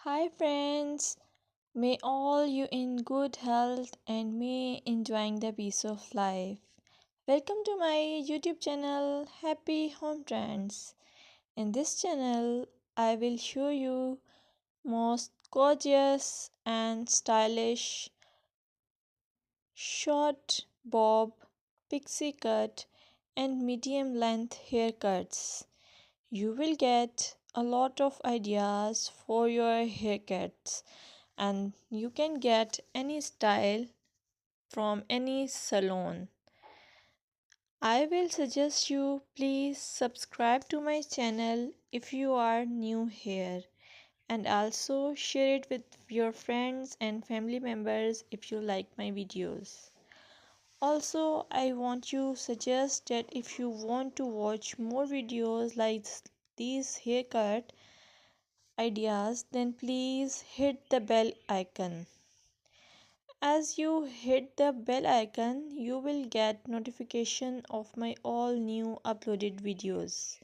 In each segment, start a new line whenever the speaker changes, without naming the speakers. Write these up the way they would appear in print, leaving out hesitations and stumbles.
Hi friends, may all you in good health and may enjoying the peace of life. Welcome to my YouTube channel Happy Home Trends. In this channel, I will show you most gorgeous and stylish short bob, pixie cut and medium length haircuts. You will get a lot of ideas for your haircuts and you can get any style from any salon. I will suggest you please subscribe to my channel if you are new here and also share it with your friends and family members if you like my videos. Also, I want to suggest that if you want to watch more videos like these haircut ideas, then please hit the bell icon. As you hit the bell icon, you will get notification of my all new uploaded videos.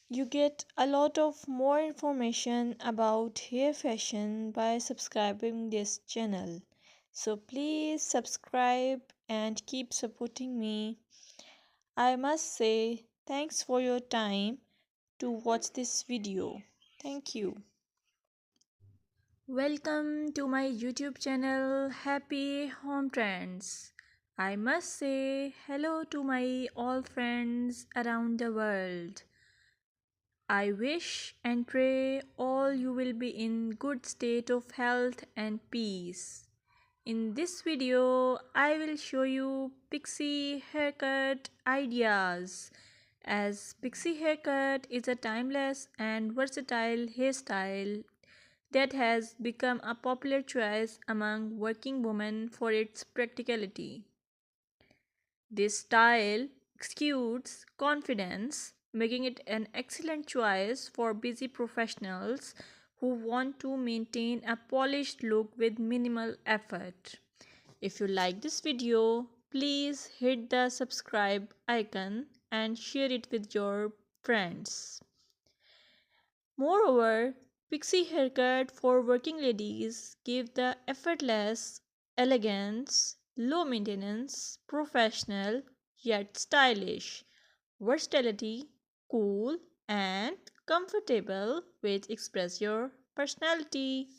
You get a lot of more information about hair fashion by subscribing this channel. So please subscribe and keep supporting me. I must say thanks for your time to watch this video. Thank you. Welcome to my YouTube channel Happy Home Trends. I must say hello to my all friends around the world. I wish and pray all you will be in good state of health and peace. In this video, I will show you pixie haircut ideas. As pixie haircut is a timeless and versatile hairstyle that has become a popular choice among working women for its practicality. This style exudes confidence, making it an excellent choice for busy professionals who want to maintain a polished look with minimal effort. If you like this video, please hit the subscribe icon and share it with your friends. Moreover, pixie haircut for working ladies give the effortless elegance, low maintenance, professional yet stylish, versatility, cool and comfortable which express your personality.